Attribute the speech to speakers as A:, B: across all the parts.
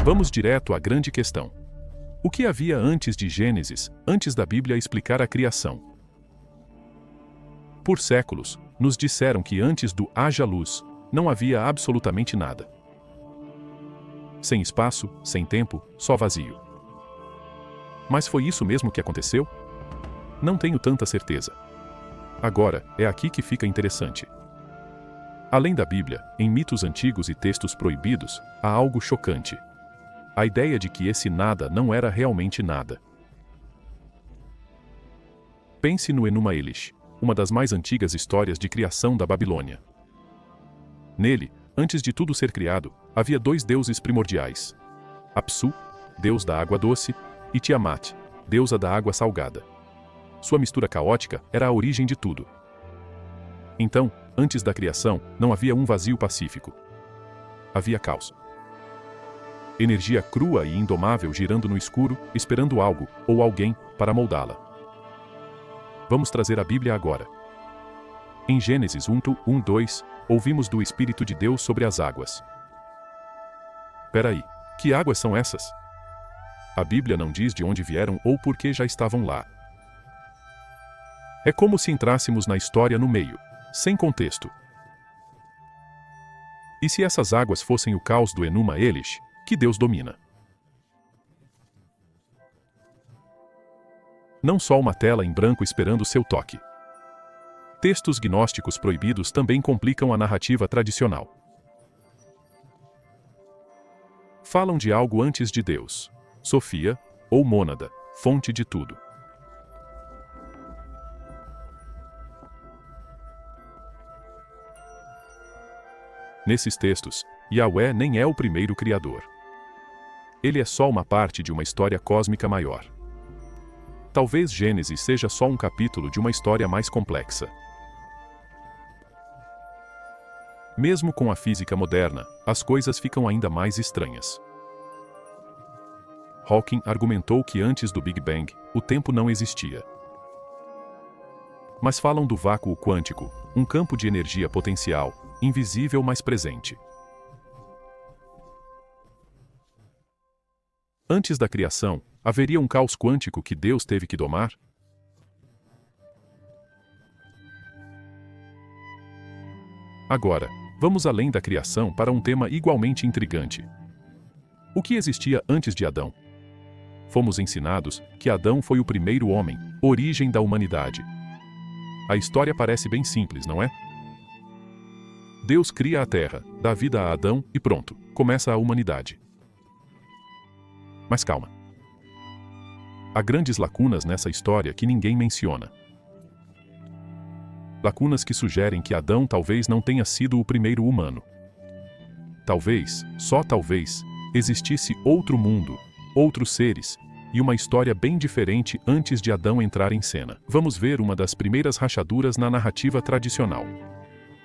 A: Vamos direto à grande questão. O que havia antes de Gênesis, antes da Bíblia explicar a criação? Por séculos, nos disseram que antes do haja luz, não havia absolutamente nada. Sem espaço, sem tempo, só vazio. Mas foi isso mesmo que aconteceu? Não tenho tanta certeza. Agora, é aqui que fica interessante. Além da Bíblia, em mitos antigos e textos proibidos, há algo chocante. A ideia de que esse nada não era realmente nada. Pense no Enuma Elish, uma das mais antigas histórias de criação da Babilônia. Nele, antes de tudo ser criado, havia dois deuses primordiais: Apsu, deus da água doce, e Tiamat, deusa da água salgada. Sua mistura caótica era a origem de tudo. Então, antes da criação, não havia um vazio pacífico. Havia caos. Energia crua e indomável girando no escuro, esperando algo, ou alguém, para moldá-la. Vamos trazer a Bíblia agora. Em Gênesis 1:2, ouvimos do Espírito de Deus sobre as águas. Peraí, que águas são essas? A Bíblia não diz de onde vieram ou por que já estavam lá. É como se entrássemos na história no meio, sem contexto. E se essas águas fossem o caos do Enuma Elish, que Deus domina? Não só uma tela em branco esperando seu toque. Textos gnósticos proibidos também complicam a narrativa tradicional. Falam de algo antes de Deus, Sofia, ou Mônada, fonte de tudo. Nesses textos, Yahweh nem é o primeiro criador. Ele é só uma parte de uma história cósmica maior. Talvez Gênesis seja só um capítulo de uma história mais complexa. Mesmo com a física moderna, as coisas ficam ainda mais estranhas. Hawking argumentou que antes do Big Bang, o tempo não existia. Mas falam do vácuo quântico, um campo de energia potencial, invisível mas presente. Antes da criação, haveria um caos quântico que Deus teve que domar? Agora, vamos além da criação para um tema igualmente intrigante. O que existia antes de Adão? Fomos ensinados que Adão foi o primeiro homem, origem da humanidade. A história parece bem simples, não é? Deus cria a terra, dá vida a Adão e pronto, começa a humanidade. Mas calma. Há grandes lacunas nessa história que ninguém menciona. Lacunas que sugerem que Adão talvez não tenha sido o primeiro humano. Talvez, só talvez, existisse outro mundo, outros seres, e uma história bem diferente antes de Adão entrar em cena. Vamos ver uma das primeiras rachaduras na narrativa tradicional.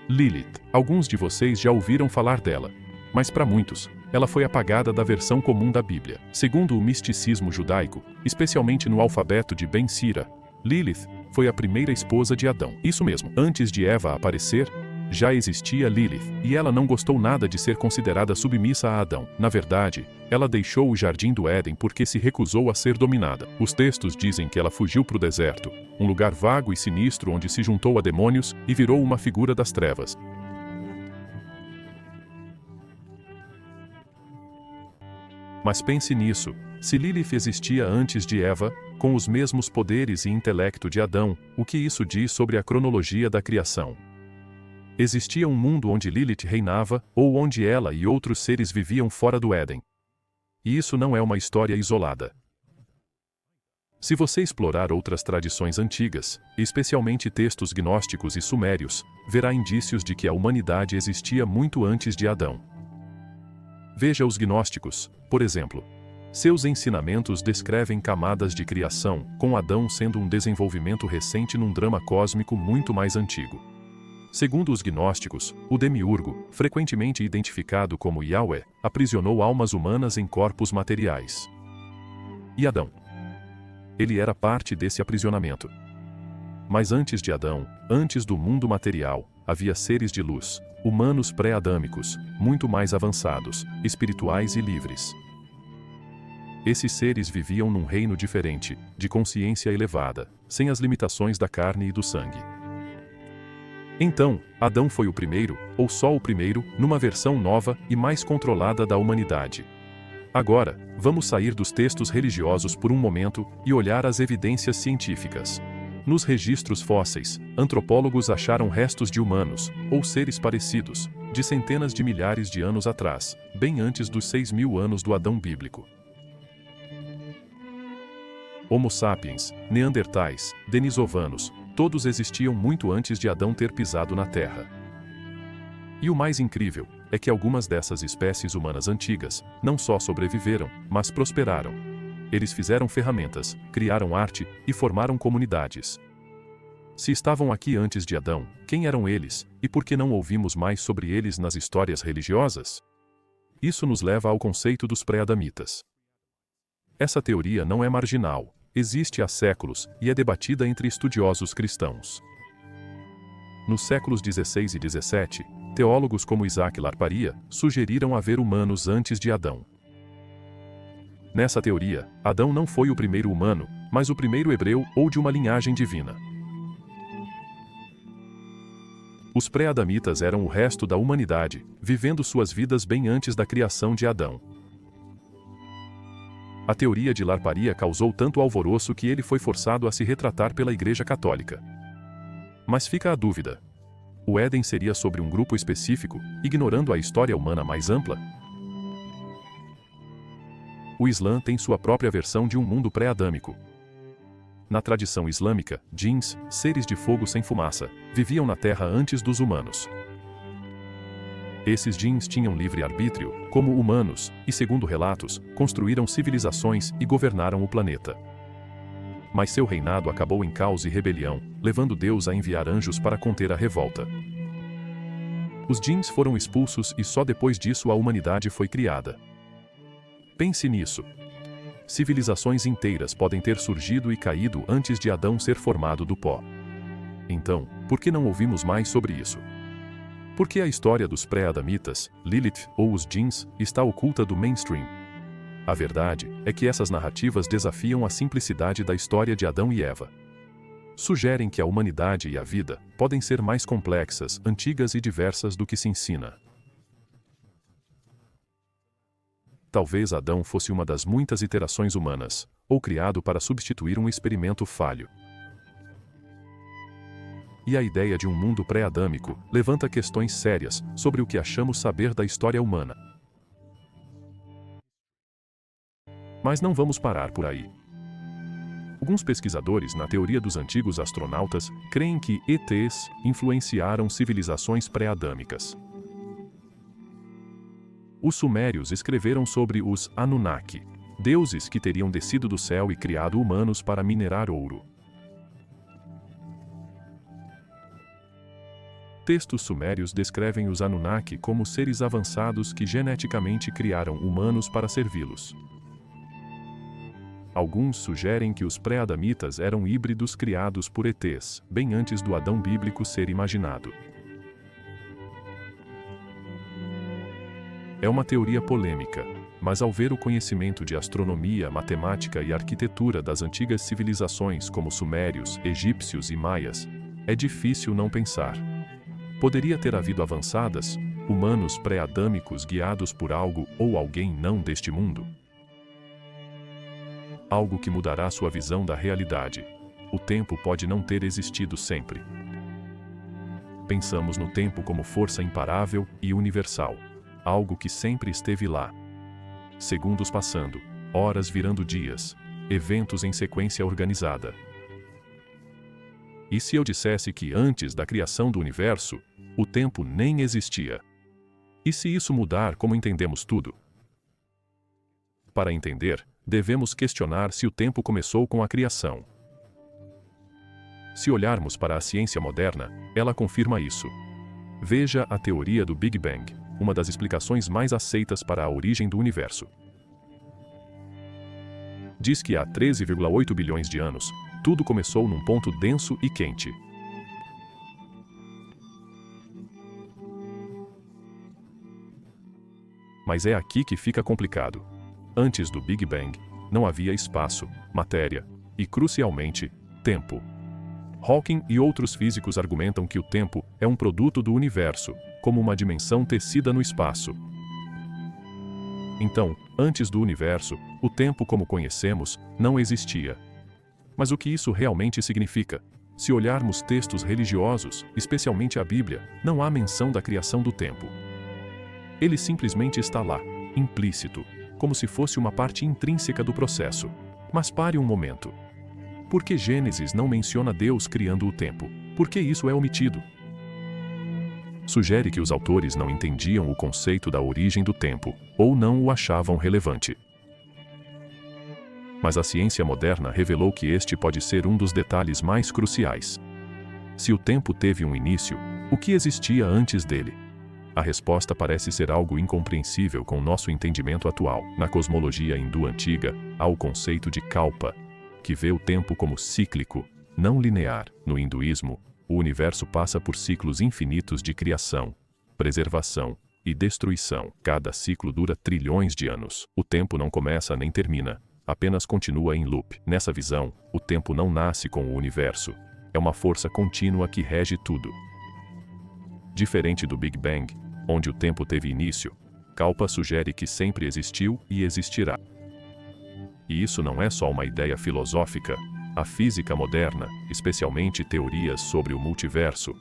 A: Lilith. Alguns de vocês já ouviram falar dela, mas para muitos, ela foi apagada da versão comum da Bíblia. Segundo o misticismo judaico, especialmente no alfabeto de Ben Sira, Lilith foi a primeira esposa de Adão. Isso mesmo, antes de Eva aparecer, já existia Lilith, e ela não gostou nada de ser considerada submissa a Adão. Na verdade, ela deixou o jardim do Éden porque se recusou a ser dominada. Os textos dizem que ela fugiu para o deserto, um lugar vago e sinistro onde se juntou a demônios e virou uma figura das trevas. Mas pense nisso, se Lilith existia antes de Eva, com os mesmos poderes e intelecto de Adão, o que isso diz sobre a cronologia da criação? Existia um mundo onde Lilith reinava, ou onde ela e outros seres viviam fora do Éden. E isso não é uma história isolada. Se você explorar outras tradições antigas, especialmente textos gnósticos e sumérios, verá indícios de que a humanidade existia muito antes de Adão. Veja os gnósticos, por exemplo. Seus ensinamentos descrevem camadas de criação, com Adão sendo um desenvolvimento recente num drama cósmico muito mais antigo. Segundo os gnósticos, o demiurgo, frequentemente identificado como Yahweh, aprisionou almas humanas em corpos materiais. E Adão? Ele era parte desse aprisionamento. Mas antes de Adão, antes do mundo material, havia seres de luz, humanos pré-adâmicos, muito mais avançados, espirituais e livres. Esses seres viviam num reino diferente, de consciência elevada, sem as limitações da carne e do sangue. Então, Adão foi o primeiro, ou só o primeiro, numa versão nova e mais controlada da humanidade. Agora, vamos sair dos textos religiosos por um momento e olhar as evidências científicas. Nos registros fósseis, antropólogos acharam restos de humanos, ou seres parecidos, de centenas de milhares de anos atrás, bem antes dos 6.000 anos do Adão bíblico. Homo sapiens, neandertais, denisovanos, todos existiam muito antes de Adão ter pisado na Terra. E o mais incrível é que algumas dessas espécies humanas antigas não só sobreviveram, mas prosperaram. Eles fizeram ferramentas, criaram arte e formaram comunidades. Se estavam aqui antes de Adão, quem eram eles, e por que não ouvimos mais sobre eles nas histórias religiosas? Isso nos leva ao conceito dos pré-adamitas. Essa teoria não é marginal, existe há séculos e é debatida entre estudiosos cristãos. Nos séculos XVI e XVII, teólogos como Isaac Larparia sugeriram haver humanos antes de Adão. Nessa teoria, Adão não foi o primeiro humano, mas o primeiro hebreu ou de uma linhagem divina. Os pré-adamitas eram o resto da humanidade, vivendo suas vidas bem antes da criação de Adão. A teoria de Larparia causou tanto alvoroço que ele foi forçado a se retratar pela Igreja Católica. Mas fica a dúvida: o Éden seria sobre um grupo específico, ignorando a história humana mais ampla? O Islã tem sua própria versão de um mundo pré-adâmico. Na tradição islâmica, djinns, seres de fogo sem fumaça, viviam na Terra antes dos humanos. Esses djinns tinham livre-arbítrio, como humanos, e segundo relatos, construíram civilizações e governaram o planeta. Mas seu reinado acabou em caos e rebelião, levando Deus a enviar anjos para conter a revolta. Os djinns foram expulsos e só depois disso a humanidade foi criada. Pense nisso. Civilizações inteiras podem ter surgido e caído antes de Adão ser formado do pó. Então, por que não ouvimos mais sobre isso? Por que a história dos pré-adamitas, Lilith ou os djinns, está oculta do mainstream? A verdade é que essas narrativas desafiam a simplicidade da história de Adão e Eva. Sugerem que a humanidade e a vida podem ser mais complexas, antigas e diversas do que se ensina. Talvez Adão fosse uma das muitas iterações humanas, ou criado para substituir um experimento falho. E a ideia de um mundo pré-adâmico levanta questões sérias sobre o que achamos saber da história humana. Mas não vamos parar por aí. Alguns pesquisadores na teoria dos antigos astronautas creem que ETs influenciaram civilizações pré-adâmicas. Os sumérios escreveram sobre os Anunnaki, deuses que teriam descido do céu e criado humanos para minerar ouro. Textos sumérios descrevem os Anunnaki como seres avançados que geneticamente criaram humanos para servi-los. Alguns sugerem que os pré-adamitas eram híbridos criados por ETs, bem antes do Adão bíblico ser imaginado. É uma teoria polêmica, mas ao ver o conhecimento de astronomia, matemática e arquitetura das antigas civilizações como sumérios, egípcios e maias, é difícil não pensar. Poderia ter havido avançadas, humanos pré-adâmicos guiados por algo ou alguém não deste mundo? Algo que mudará sua visão da realidade. O tempo pode não ter existido sempre. Pensamos no tempo como força imparável e universal. Algo que sempre esteve lá. Segundos passando, horas virando dias, eventos em sequência organizada. E se eu dissesse que antes da criação do universo, o tempo nem existia? E se isso mudar como entendemos tudo? Para entender, devemos questionar se o tempo começou com a criação. Se olharmos para a ciência moderna, ela confirma isso. Veja a teoria do Big Bang, uma das explicações mais aceitas para a origem do universo. Diz que há 13,8 bilhões de anos, tudo começou num ponto denso e quente. Mas é aqui que fica complicado. Antes do Big Bang, não havia espaço, matéria e, crucialmente, tempo. Hawking e outros físicos argumentam que o tempo é um produto do universo, como uma dimensão tecida no espaço. Então, antes do universo, o tempo como conhecemos não existia. Mas o que isso realmente significa? Se olharmos textos religiosos, especialmente a Bíblia, não há menção da criação do tempo. Ele simplesmente está lá, implícito, como se fosse uma parte intrínseca do processo. Mas pare um momento. Por que Gênesis não menciona Deus criando o tempo? Por que isso é omitido? Sugere que os autores não entendiam o conceito da origem do tempo, ou não o achavam relevante. Mas a ciência moderna revelou que este pode ser um dos detalhes mais cruciais. Se o tempo teve um início, o que existia antes dele? A resposta parece ser algo incompreensível com nosso entendimento atual. Na cosmologia hindu antiga, há o conceito de kalpa, que vê o tempo como cíclico, não linear. No hinduísmo, o universo passa por ciclos infinitos de criação, preservação e destruição. Cada ciclo dura trilhões de anos. O tempo não começa nem termina, apenas continua em loop. Nessa visão, o tempo não nasce com o universo. É uma força contínua que rege tudo. Diferente do Big Bang, onde o tempo teve início, Kalpa sugere que sempre existiu e existirá. E isso não é só uma ideia filosófica. A física moderna, especialmente teorias sobre o multiverso,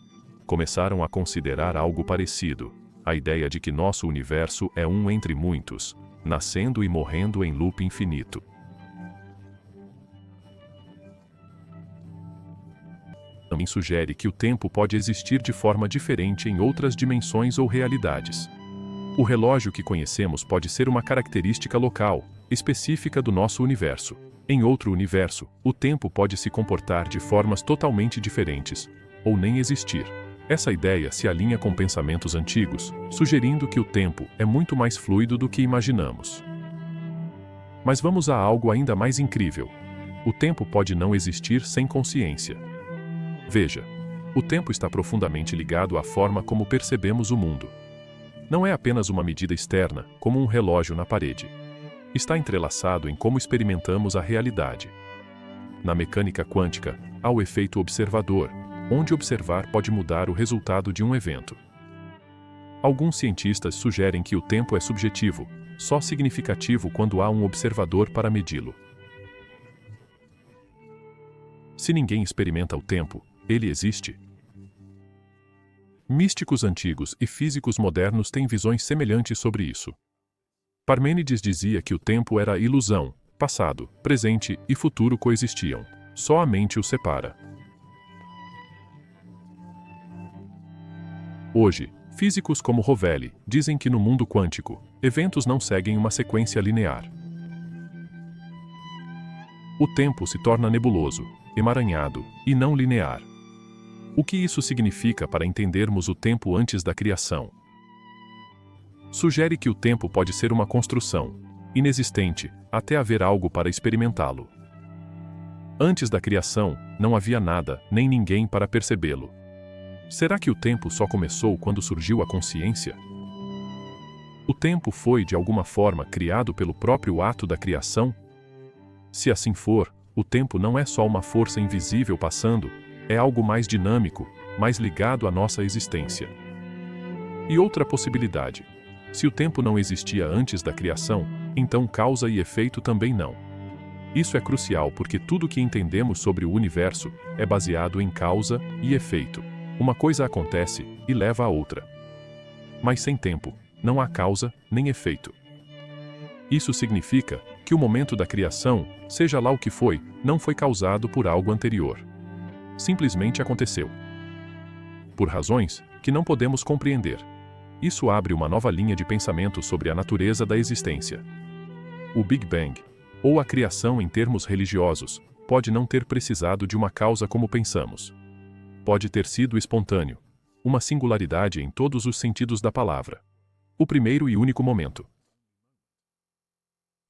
A: começaram a considerar algo parecido: a ideia de que nosso universo é um entre muitos, nascendo e morrendo em loop infinito. Também sugere que o tempo pode existir de forma diferente em outras dimensões ou realidades. O relógio que conhecemos pode ser uma característica local, específica do nosso universo. Em outro universo, o tempo pode se comportar de formas totalmente diferentes, ou nem existir. Essa ideia se alinha com pensamentos antigos, sugerindo que o tempo é muito mais fluido do que imaginamos. Mas vamos a algo ainda mais incrível. O tempo pode não existir sem consciência. Veja, o tempo está profundamente ligado à forma como percebemos o mundo. Não é apenas uma medida externa, como um relógio na parede. Está entrelaçado em como experimentamos a realidade. Na mecânica quântica, há o efeito observador, onde observar pode mudar o resultado de um evento. Alguns cientistas sugerem que o tempo é subjetivo, só significativo quando há um observador para medi-lo. Se ninguém experimenta o tempo, ele existe. Místicos antigos e físicos modernos têm visões semelhantes sobre isso. Parmênides dizia que o tempo era ilusão, passado, presente e futuro coexistiam. Só a mente os separa. Hoje, físicos como Rovelli dizem que no mundo quântico, eventos não seguem uma sequência linear. O tempo se torna nebuloso, emaranhado e não linear. O que isso significa para entendermos o tempo antes da criação? Sugere que o tempo pode ser uma construção, inexistente, até haver algo para experimentá-lo. Antes da criação, não havia nada, nem ninguém para percebê-lo. Será que o tempo só começou quando surgiu a consciência? O tempo foi, de alguma forma, criado pelo próprio ato da criação? Se assim for, o tempo não é só uma força invisível passando, é algo mais dinâmico, mais ligado à nossa existência. E outra possibilidade: se o tempo não existia antes da criação, então causa e efeito também não. Isso é crucial porque tudo o que entendemos sobre o universo é baseado em causa e efeito. Uma coisa acontece e leva a outra. Mas sem tempo, não há causa nem efeito. Isso significa que o momento da criação, seja lá o que foi, não foi causado por algo anterior. Simplesmente aconteceu. Por razões que não podemos compreender. Isso abre uma nova linha de pensamento sobre a natureza da existência. O Big Bang, ou a criação em termos religiosos, pode não ter precisado de uma causa como pensamos. Pode ter sido espontâneo, uma singularidade em todos os sentidos da palavra. O primeiro e único momento.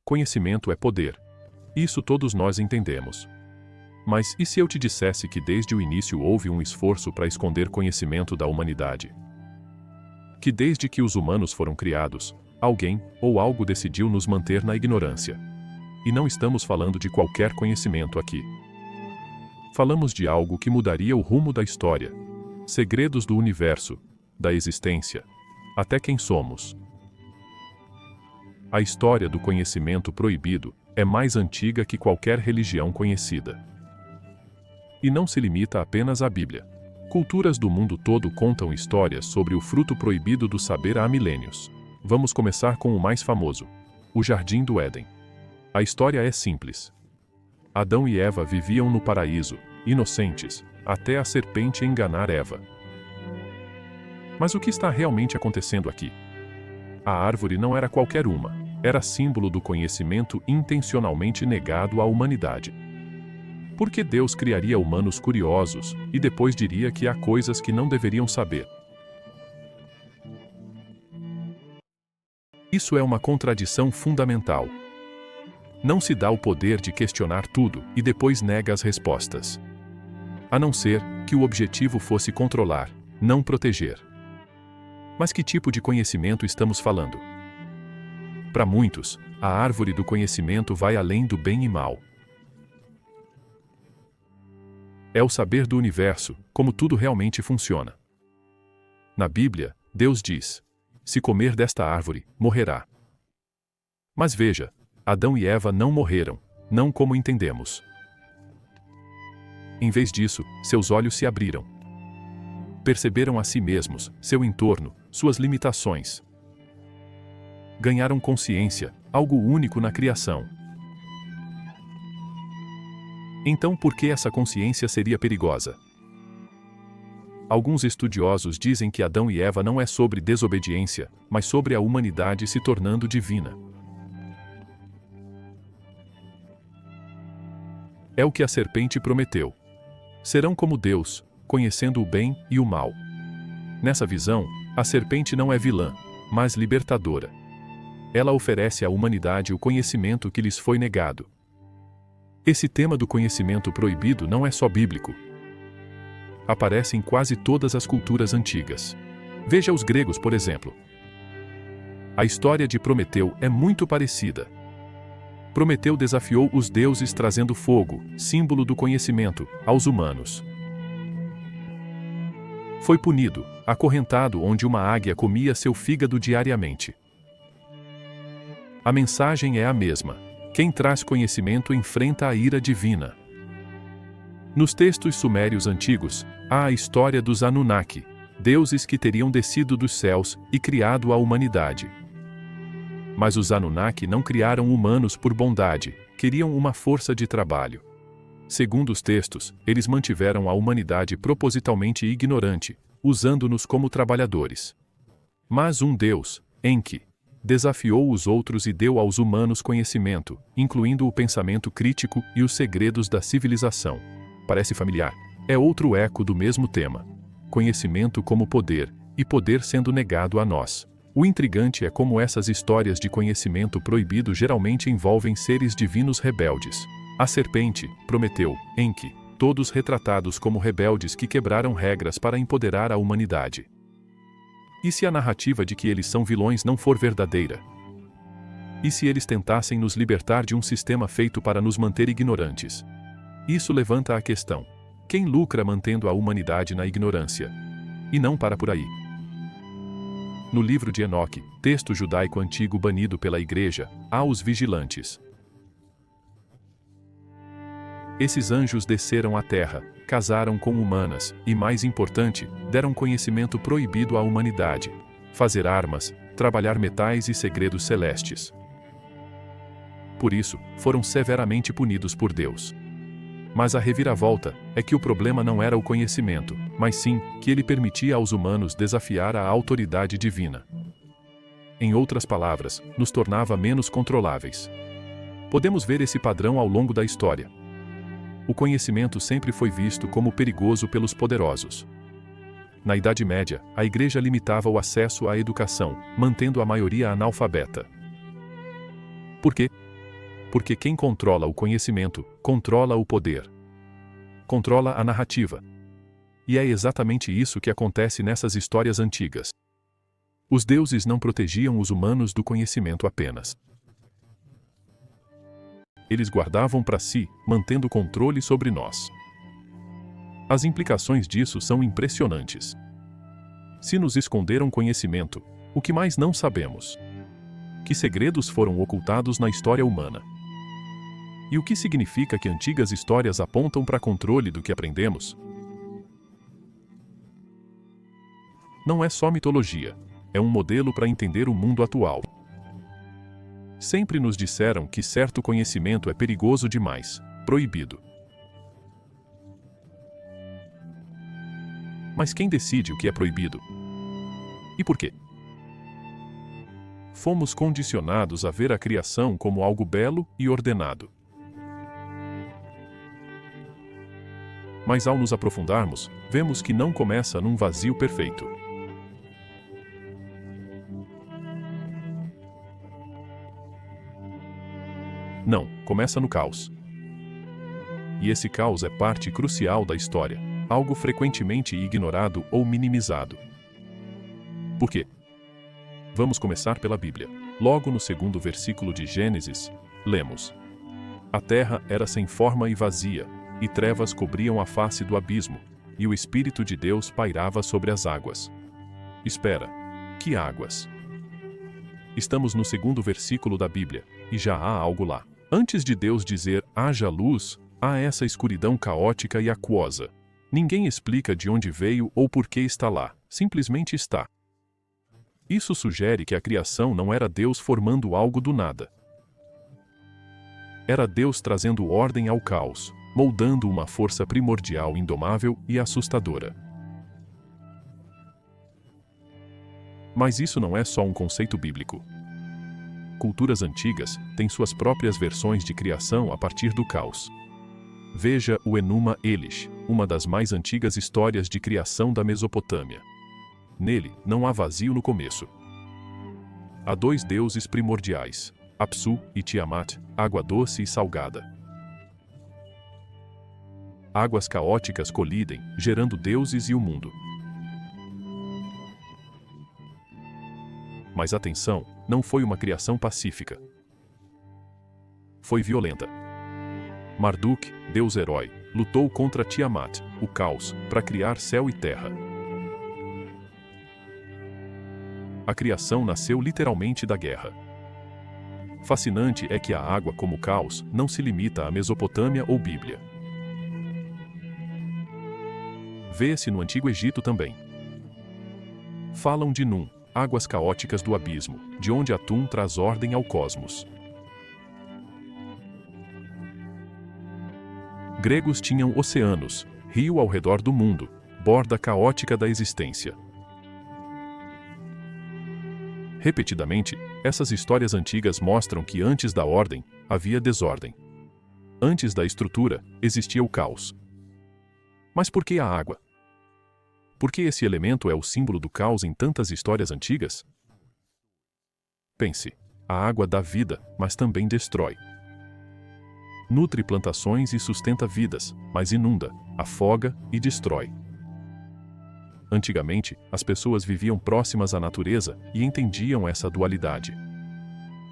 A: Conhecimento é poder. Isso todos nós entendemos. Mas e se eu te dissesse que desde o início houve um esforço para esconder conhecimento da humanidade? Que desde que os humanos foram criados, alguém ou algo decidiu nos manter na ignorância. E não estamos falando de qualquer conhecimento aqui. Falamos de algo que mudaria o rumo da história. Segredos do universo, da existência, até quem somos. A história do conhecimento proibido é mais antiga que qualquer religião conhecida. E não se limita apenas à Bíblia. Culturas do mundo todo contam histórias sobre o fruto proibido do saber há milênios. Vamos começar com o mais famoso, o Jardim do Éden. A história é simples. Adão e Eva viviam no paraíso, inocentes, até a serpente enganar Eva. Mas o que está realmente acontecendo aqui? A árvore não era qualquer uma, era símbolo do conhecimento intencionalmente negado à humanidade. Por que Deus criaria humanos curiosos e depois diria que há coisas que não deveriam saber? Isso é uma contradição fundamental. Não se dá o poder de questionar tudo e depois nega as respostas. A não ser que o objetivo fosse controlar, não proteger. Mas que tipo de conhecimento estamos falando? Para muitos, a árvore do conhecimento vai além do bem e mal. É o saber do universo, como tudo realmente funciona. Na Bíblia, Deus diz: se comer desta árvore, morrerá. Mas veja, Adão e Eva não morreram, não como entendemos. Em vez disso, seus olhos se abriram. Perceberam a si mesmos, seu entorno, suas limitações. Ganharam consciência, algo único na criação. Então, por que essa consciência seria perigosa? Alguns estudiosos dizem que Adão e Eva não é sobre desobediência, mas sobre a humanidade se tornando divina. É o que a serpente prometeu. Serão como Deus, conhecendo o bem e o mal. Nessa visão, a serpente não é vilã, mas libertadora. Ela oferece à humanidade o conhecimento que lhes foi negado. Esse tema do conhecimento proibido não é só bíblico. Aparece em quase todas as culturas antigas. Veja os gregos, por exemplo. A história de Prometeu é muito parecida. Prometeu desafiou os deuses trazendo fogo, símbolo do conhecimento, aos humanos. Foi punido, acorrentado onde uma águia comia seu fígado diariamente. A mensagem é a mesma. Quem traz conhecimento enfrenta a ira divina. Nos textos sumérios antigos, há a história dos Anunnaki, deuses que teriam descido dos céus e criado a humanidade. Mas os Anunnaki não criaram humanos por bondade, queriam uma força de trabalho. Segundo os textos, eles mantiveram a humanidade propositalmente ignorante, usando-nos como trabalhadores. Mas um Deus, Enki, desafiou os outros e deu aos humanos conhecimento, incluindo o pensamento crítico e os segredos da civilização. Parece familiar? É outro eco do mesmo tema. Conhecimento como poder, e poder sendo negado a nós. O intrigante é como essas histórias de conhecimento proibido geralmente envolvem seres divinos rebeldes. A serpente, Prometeu, Enki, todos retratados como rebeldes que quebraram regras para empoderar a humanidade. E se a narrativa de que eles são vilões não for verdadeira? E se eles tentassem nos libertar de um sistema feito para nos manter ignorantes? Isso levanta a questão: quem lucra mantendo a humanidade na ignorância? E não para por aí. No livro de Enoque, texto judaico antigo banido pela Igreja, há os vigilantes. Esses anjos desceram à terra, casaram com humanas, e mais importante, deram conhecimento proibido à humanidade: fazer armas, trabalhar metais e segredos celestes. Por isso, foram severamente punidos por Deus. Mas a reviravolta é que o problema não era o conhecimento, mas sim que ele permitia aos humanos desafiar a autoridade divina. Em outras palavras, nos tornava menos controláveis. Podemos ver esse padrão ao longo da história. O conhecimento sempre foi visto como perigoso pelos poderosos. Na Idade Média, a Igreja limitava o acesso à educação, mantendo a maioria analfabeta. Por quê? Porque quem controla o conhecimento, controla o poder. Controla a narrativa. E é exatamente isso que acontece nessas histórias antigas. Os deuses não protegiam os humanos do conhecimento apenas. eles guardavam para si, mantendo controle sobre nós. As implicações disso são impressionantes. Se nos esconderam conhecimento, o que mais não sabemos? Que segredos foram ocultados na história humana? E o que significa que antigas histórias apontam para controle do que aprendemos? Não é só mitologia, é um modelo para entender o mundo atual. Sempre nos disseram que certo conhecimento é perigoso demais, proibido. Mas quem decide o que é proibido? E por quê? Fomos condicionados a ver a criação como algo belo e ordenado. Mas ao nos aprofundarmos, vemos que não começa num vazio perfeito. Não, começa no caos. E esse caos é parte crucial da história, algo frequentemente ignorado ou minimizado. Por quê? Vamos começar pela Bíblia. Logo no 2º versículo de Gênesis, lemos: A terra era sem forma e vazia, e trevas cobriam a face do abismo, e o Espírito de Deus pairava sobre as águas. Espera, que águas? Estamos no 2º versículo da Bíblia, e já há algo lá. Antes de Deus dizer, haja luz, há essa escuridão caótica e aquosa. Ninguém explica de onde veio ou por que está lá, simplesmente está. Isso sugere que a criação não era Deus formando algo do nada. Era Deus trazendo ordem ao caos, moldando uma força primordial indomável e assustadora. Mas isso não é só um conceito bíblico. Culturas antigas têm suas próprias versões de criação a partir do caos. Veja o Enuma Elish, uma das mais antigas histórias de criação da Mesopotâmia. Nele, não há vazio no começo. Há 2 deuses primordiais, Apsu e Tiamat, água doce e salgada. Águas caóticas colidem, gerando deuses e o mundo. Mas atenção, não foi uma criação pacífica. Foi violenta. Marduk, deus herói, lutou contra Tiamat, o caos, para criar céu e terra. A criação nasceu literalmente da guerra. Fascinante é que a água como caos não se limita à Mesopotâmia ou Bíblia. Vê-se no Antigo Egito também. Falam de Num, águas caóticas do abismo, de onde Atum traz ordem ao cosmos. Gregos tinham oceanos, rio ao redor do mundo, borda caótica da existência. Repetidamente, essas histórias antigas mostram que antes da ordem, havia desordem. Antes da estrutura, existia o caos. Mas por que a água? Por que esse elemento é o símbolo do caos em tantas histórias antigas? Pense, a água dá vida, mas também destrói. Nutre plantações e sustenta vidas, mas inunda, afoga e destrói. Antigamente, as pessoas viviam próximas à natureza e entendiam essa dualidade.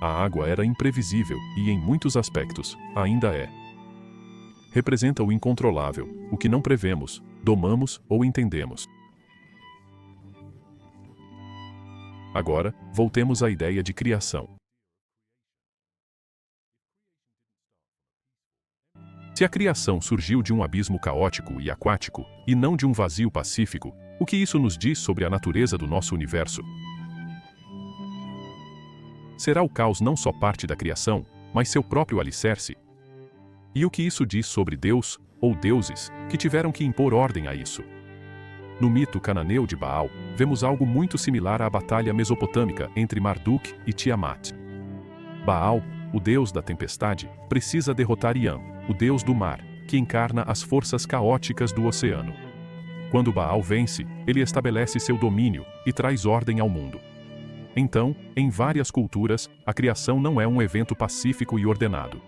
A: A água era imprevisível e, em muitos aspectos, ainda é. Representa o incontrolável, o que não prevemos, domamos ou entendemos. Agora, voltemos à ideia de criação. Se a criação surgiu de um abismo caótico e aquático, e não de um vazio pacífico, o que isso nos diz sobre a natureza do nosso universo? Será o caos não só parte da criação, mas seu próprio alicerce? E o que isso diz sobre Deus, ou deuses, que tiveram que impor ordem a isso? No mito cananeu de Baal, vemos algo muito similar à batalha mesopotâmica entre Marduk e Tiamat. Baal, o deus da tempestade, precisa derrotar Iam, o deus do mar, que encarna as forças caóticas do oceano. Quando Baal vence, ele estabelece seu domínio e traz ordem ao mundo. Então, em várias culturas, a criação não é um evento pacífico e ordenado.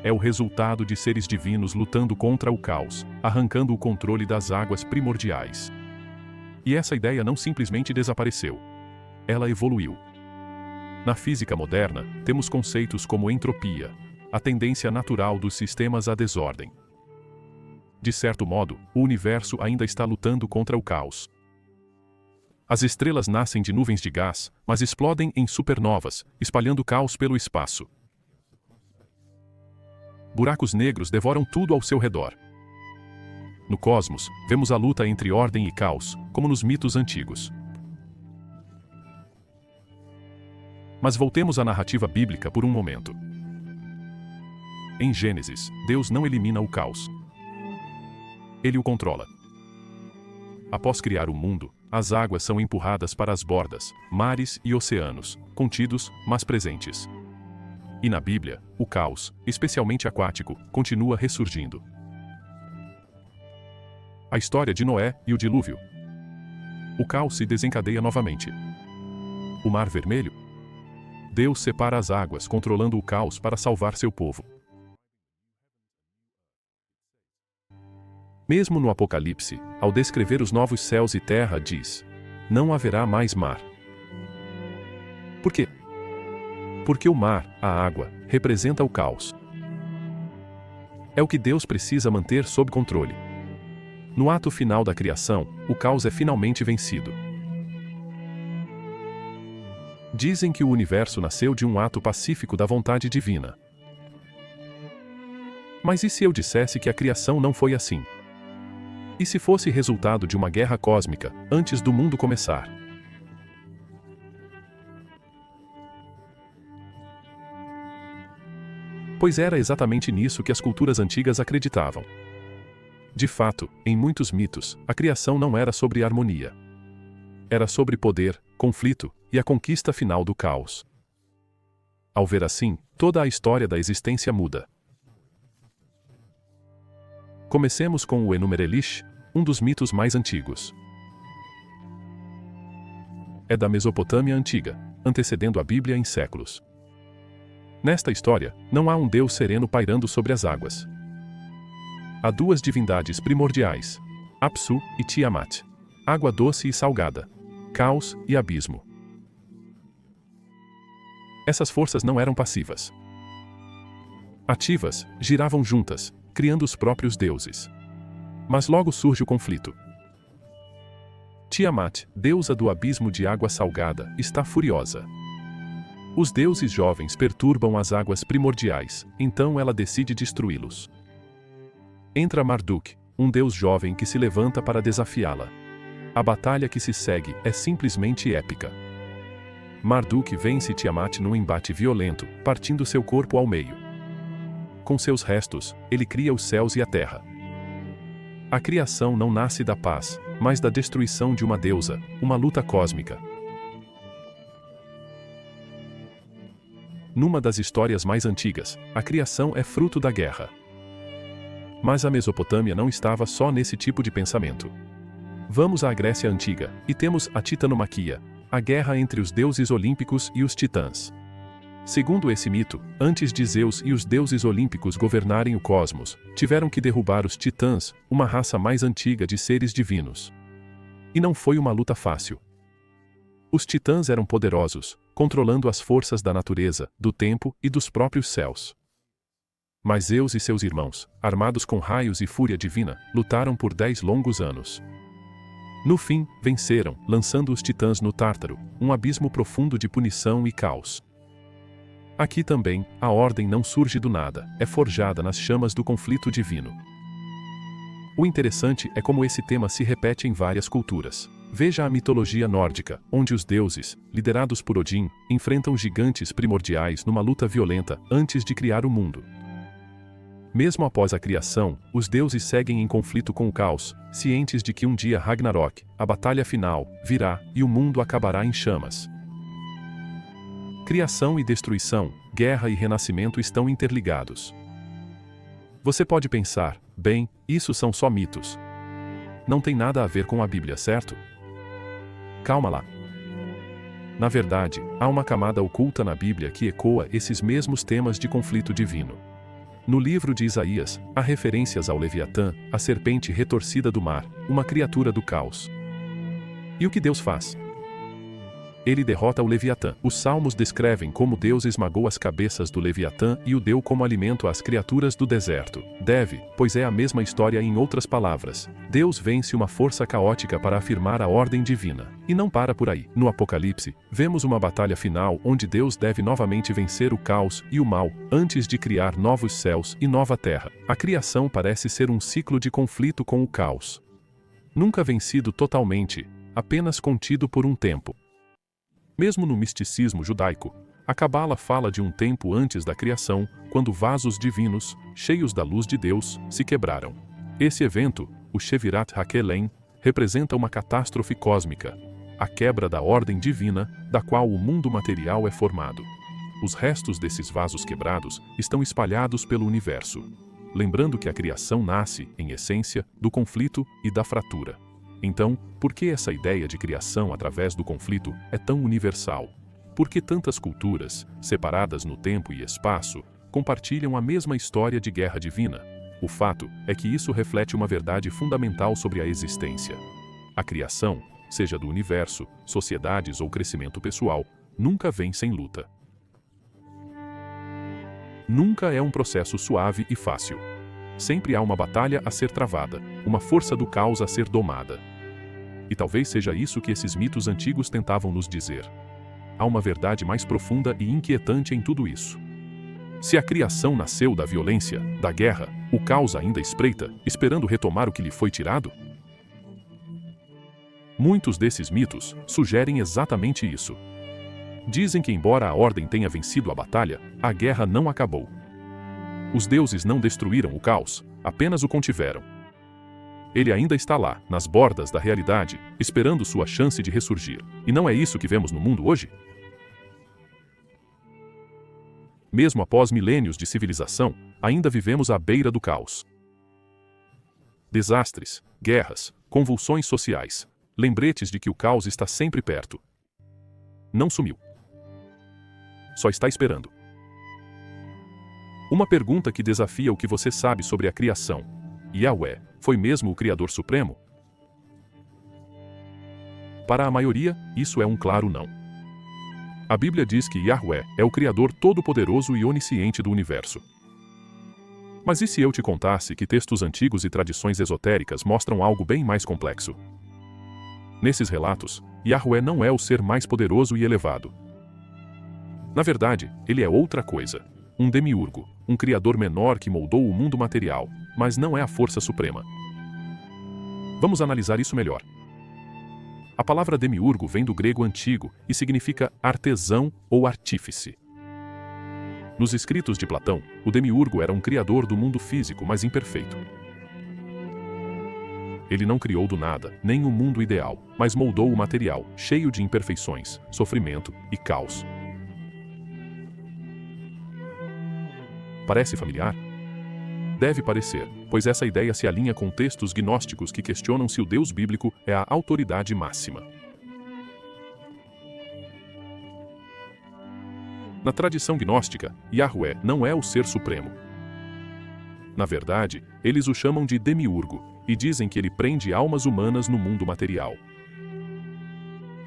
A: É o resultado de seres divinos lutando contra o caos, arrancando o controle das águas primordiais. E essa ideia não simplesmente desapareceu. Ela evoluiu. Na física moderna, temos conceitos como entropia, a tendência natural dos sistemas à desordem. De certo modo, o universo ainda está lutando contra o caos. As estrelas nascem de nuvens de gás, mas explodem em supernovas, espalhando caos pelo espaço. Buracos negros devoram tudo ao seu redor. No cosmos, vemos a luta entre ordem e caos, como nos mitos antigos. Mas voltemos à narrativa bíblica por um momento. Em Gênesis, Deus não elimina o caos. Ele o controla. Após criar o mundo, as águas são empurradas para as bordas, mares e oceanos, contidos, mas presentes. E na Bíblia, o caos, especialmente aquático, continua ressurgindo. A história de Noé e o dilúvio. O caos se desencadeia novamente. O Mar Vermelho. Deus separa as águas, controlando o caos para salvar seu povo. Mesmo no Apocalipse, ao descrever os novos céus e terra, diz: não haverá mais mar. Por quê? Porque o mar, a água, representa o caos. É o que Deus precisa manter sob controle. No ato final da criação, o caos é finalmente vencido. Dizem que o universo nasceu de um ato pacífico da vontade divina. Mas e se eu dissesse que a criação não foi assim? E se fosse resultado de uma guerra cósmica, antes do mundo começar? Pois era exatamente nisso que as culturas antigas acreditavam. De fato, em muitos mitos, a criação não era sobre harmonia. Era sobre poder, conflito e a conquista final do caos. Ao ver assim, toda a história da existência muda. Comecemos com o Enuma Elish, um dos mitos mais antigos. É da Mesopotâmia antiga, antecedendo a Bíblia em séculos. Nesta história, não há um Deus sereno pairando sobre as águas. Há duas divindades primordiais, Apsu e Tiamat, água doce e salgada, caos e abismo. Essas forças não eram passivas. Ativas, giravam juntas, criando os próprios deuses. Mas logo surge o conflito. Tiamat, deusa do abismo de água salgada, está furiosa. Os deuses jovens perturbam as águas primordiais, então ela decide destruí-los. Entra Marduk, um deus jovem que se levanta para desafiá-la. A batalha que se segue é simplesmente épica. Marduk vence Tiamat num embate violento, partindo seu corpo ao meio. Com seus restos, ele cria os céus e a terra. A criação não nasce da paz, mas da destruição de uma deusa, uma luta cósmica. Numa das histórias mais antigas, a criação é fruto da guerra. Mas a Mesopotâmia não estava só nesse tipo de pensamento. Vamos à Grécia Antiga, e temos a Titanomaquia, a guerra entre os deuses olímpicos e os titãs. Segundo esse mito, antes de Zeus e os deuses olímpicos governarem o cosmos, tiveram que derrubar os titãs, uma raça mais antiga de seres divinos. E não foi uma luta fácil. Os titãs eram poderosos, controlando as forças da natureza, do tempo e dos próprios céus. Mas Zeus e seus irmãos, armados com raios e fúria divina, lutaram por 10 longos anos. No fim, venceram, lançando os titãs no Tártaro, um abismo profundo de punição e caos. Aqui também, a ordem não surge do nada, é forjada nas chamas do conflito divino. O interessante é como esse tema se repete em várias culturas. Veja a mitologia nórdica, onde os deuses, liderados por Odin, enfrentam gigantes primordiais numa luta violenta antes de criar o mundo. Mesmo após a criação, os deuses seguem em conflito com o caos, cientes de que um dia Ragnarok, a batalha final, virá e o mundo acabará em chamas. Criação e destruição, guerra e renascimento estão interligados. Você pode pensar, bem, isso são só mitos. Não tem nada a ver com a Bíblia, certo? Calma lá. Na verdade, há uma camada oculta na Bíblia que ecoa esses mesmos temas de conflito divino. No livro de Isaías, há referências ao Leviatã, a serpente retorcida do mar, uma criatura do caos. E o que Deus faz? Ele derrota o Leviatã. Os Salmos descrevem como Deus esmagou as cabeças do Leviatã e o deu como alimento às criaturas do deserto. Deve, pois é a mesma história em outras palavras. Deus vence uma força caótica para afirmar a ordem divina. E não para por aí. No Apocalipse, vemos uma batalha final onde Deus deve novamente vencer o caos e o mal, antes de criar novos céus e nova terra. A criação parece ser um ciclo de conflito com o caos. Nunca vencido totalmente, apenas contido por um tempo. Mesmo no misticismo judaico, a Cabala fala de um tempo antes da criação, quando vasos divinos, cheios da luz de Deus, se quebraram. Esse evento, o Shevirat HaKelem, representa uma catástrofe cósmica, a quebra da ordem divina, da qual o mundo material é formado. Os restos desses vasos quebrados estão espalhados pelo universo, lembrando que a criação nasce, em essência, do conflito e da fratura. Então, por que essa ideia de criação através do conflito é tão universal? Por que tantas culturas, separadas no tempo e espaço, compartilham a mesma história de guerra divina? O fato é que isso reflete uma verdade fundamental sobre a existência. A criação, seja do universo, sociedades ou crescimento pessoal, nunca vem sem luta. Nunca é um processo suave e fácil. Sempre há uma batalha a ser travada, uma força do caos a ser domada. E talvez seja isso que esses mitos antigos tentavam nos dizer. Há uma verdade mais profunda e inquietante em tudo isso. Se a criação nasceu da violência, da guerra, o caos ainda espreita, esperando retomar o que lhe foi tirado? Muitos desses mitos sugerem exatamente isso. Dizem que, embora a ordem tenha vencido a batalha, a guerra não acabou. Os deuses não destruíram o caos, apenas o contiveram. Ele ainda está lá, nas bordas da realidade, esperando sua chance de ressurgir. E não é isso que vemos no mundo hoje? Mesmo após milênios de civilização, ainda vivemos à beira do caos. Desastres, guerras, convulsões sociais, lembretes de que o caos está sempre perto. Não sumiu. Só está esperando. Uma pergunta que desafia o que você sabe sobre a criação. Yahweh foi mesmo o Criador Supremo? Para a maioria, isso é um claro não. A Bíblia diz que Yahweh é o Criador todo-poderoso e onisciente do universo. Mas e se eu te contasse que textos antigos e tradições esotéricas mostram algo bem mais complexo? Nesses relatos, Yahweh não é o ser mais poderoso e elevado. Na verdade, ele é outra coisa. Um demiurgo, um criador menor que moldou o mundo material, mas não é a força suprema. Vamos analisar isso melhor. A palavra demiurgo vem do grego antigo e significa artesão ou artífice. Nos escritos de Platão, o demiurgo era um criador do mundo físico, mas imperfeito. Ele não criou do nada, nem o mundo ideal, mas moldou o material, cheio de imperfeições, sofrimento e caos. Parece familiar? Deve parecer, pois essa ideia se alinha com textos gnósticos que questionam se o Deus bíblico é a autoridade máxima. Na tradição gnóstica, Yahweh não é o ser supremo. Na verdade, eles o chamam de demiurgo, e dizem que ele prende almas humanas no mundo material.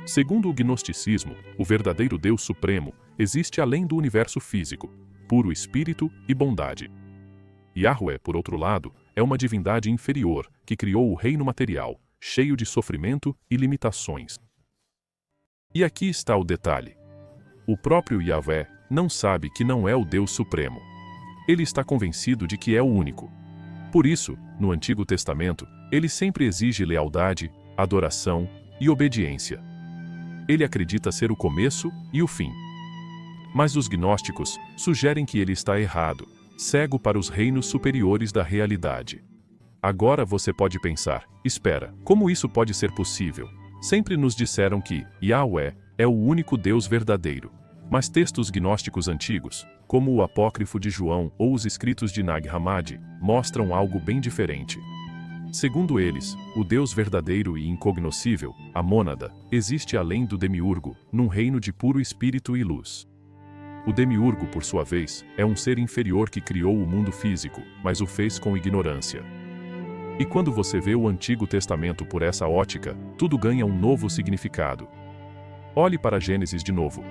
A: Segundo o gnosticismo, o verdadeiro Deus supremo existe além do universo físico, puro espírito e bondade. Yahweh, por outro lado, é uma divindade inferior que criou o reino material, cheio de sofrimento e limitações. E aqui está o detalhe. O próprio Yahweh não sabe que não é o Deus supremo. Ele está convencido de que é o único. Por isso, no Antigo Testamento, ele sempre exige lealdade, adoração e obediência. Ele acredita ser o começo e o fim. Mas os gnósticos sugerem que ele está errado, cego para os reinos superiores da realidade. Agora você pode pensar, espera, como isso pode ser possível? Sempre nos disseram que Yahweh é o único Deus verdadeiro. Mas textos gnósticos antigos, como o Apócrifo de João ou os escritos de Nag Hammadi, mostram algo bem diferente. Segundo eles, o Deus verdadeiro e incognoscível, a mônada, existe além do demiurgo, num reino de puro espírito e luz. O demiurgo, por sua vez, é um ser inferior que criou o mundo físico, mas o fez com ignorância. E quando você vê o Antigo Testamento por essa ótica, tudo ganha um novo significado. Olhe para Gênesis de novo.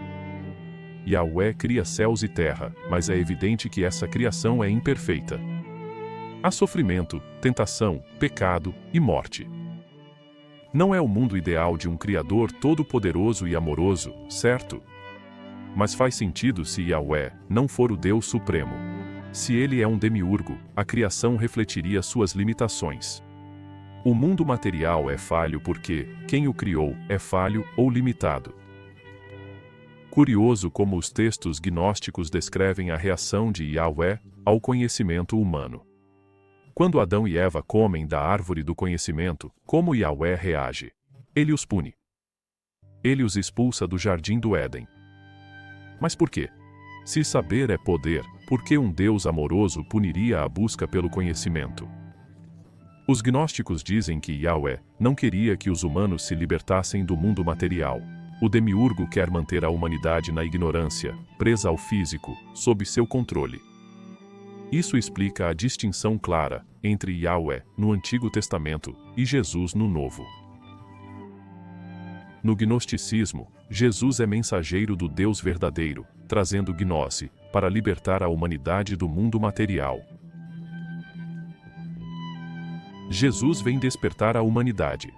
A: Yahweh cria céus e terra, mas é evidente que essa criação é imperfeita. Há sofrimento, tentação, pecado e morte. Não é o mundo ideal de um Criador todo-poderoso e amoroso, certo? Mas faz sentido se Yahweh não for o Deus Supremo. Se ele é um demiurgo, a criação refletiria suas limitações. O mundo material é falho porque quem o criou é falho ou limitado. Curioso como os textos gnósticos descrevem a reação de Yahweh ao conhecimento humano. Quando Adão e Eva comem da árvore do conhecimento, como Yahweh reage? Ele os pune. Ele os expulsa do jardim do Éden. Mas por quê? Se saber é poder, por que um Deus amoroso puniria a busca pelo conhecimento? Os gnósticos dizem que Yahweh não queria que os humanos se libertassem do mundo material. O demiurgo quer manter a humanidade na ignorância, presa ao físico, sob seu controle. Isso explica a distinção clara entre Yahweh no Antigo Testamento e Jesus no Novo. No gnosticismo, Jesus é mensageiro do Deus verdadeiro, trazendo gnose para libertar a humanidade do mundo material. Jesus vem despertar a humanidade.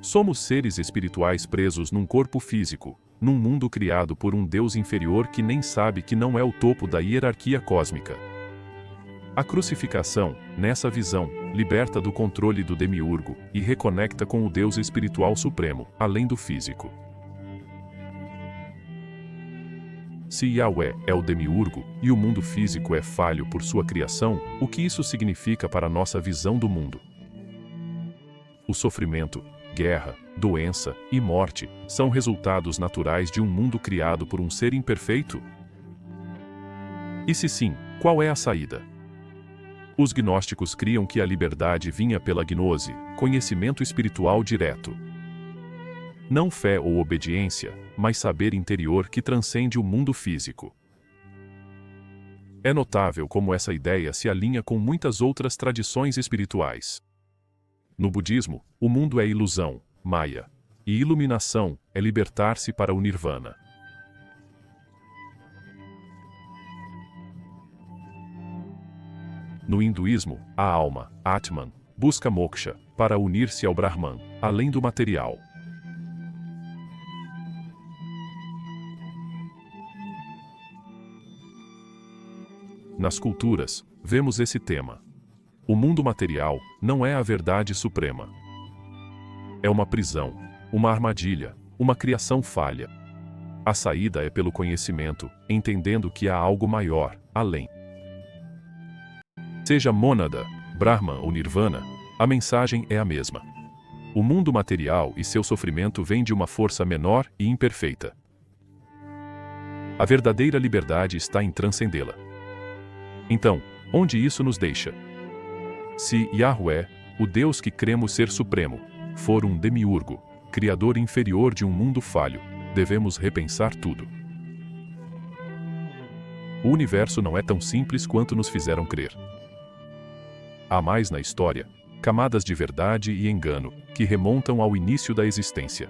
A: Somos seres espirituais presos num corpo físico, num mundo criado por um Deus inferior que nem sabe que não é o topo da hierarquia cósmica. A crucificação, nessa visão, liberta do controle do demiurgo e reconecta com o Deus espiritual supremo, além do físico. Se Yahweh é o demiurgo e o mundo físico é falho por sua criação, o que isso significa para nossa visão do mundo? O sofrimento, guerra, doença e morte são resultados naturais de um mundo criado por um ser imperfeito? E se sim, qual é a saída? Os gnósticos criam que a liberdade vinha pela gnose, conhecimento espiritual direto. Não fé ou obediência, mas saber interior que transcende o mundo físico. É notável como essa ideia se alinha com muitas outras tradições espirituais. No budismo, o mundo é ilusão, Maya, e iluminação é libertar-se para o Nirvana. No hinduísmo, a alma, Atman, busca moksha para unir-se ao Brahman, além do material. Nas culturas, vemos esse tema. O mundo material não é a verdade suprema. É uma prisão, uma armadilha, uma criação falha. A saída é pelo conhecimento, entendendo que há algo maior, além. Seja Mônada, Brahman ou Nirvana, a mensagem é a mesma. O mundo material e seu sofrimento vêm de uma força menor e imperfeita. A verdadeira liberdade está em transcendê-la. Então, onde isso nos deixa? Se Yahweh, o Deus que cremos ser supremo, for um demiurgo, criador inferior de um mundo falho, devemos repensar tudo. O universo não é tão simples quanto nos fizeram crer. Há mais na história, camadas de verdade e engano, que remontam ao início da existência.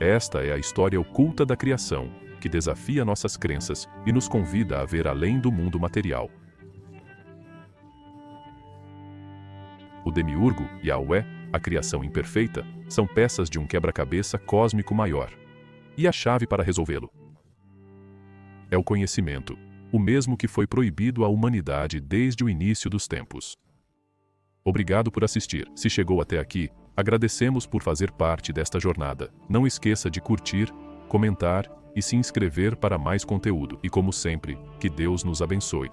A: Esta é a história oculta da criação, que desafia nossas crenças e nos convida a ver além do mundo material. O demiurgo, Yahweh, a criação imperfeita, são peças de um quebra-cabeça cósmico maior. E a chave para resolvê-lo? É o conhecimento, o mesmo que foi proibido à humanidade desde o início dos tempos. Obrigado por assistir. Se chegou até aqui, agradecemos por fazer parte desta jornada. Não esqueça de curtir, comentar e se inscrever para mais conteúdo. E como sempre, que Deus nos abençoe.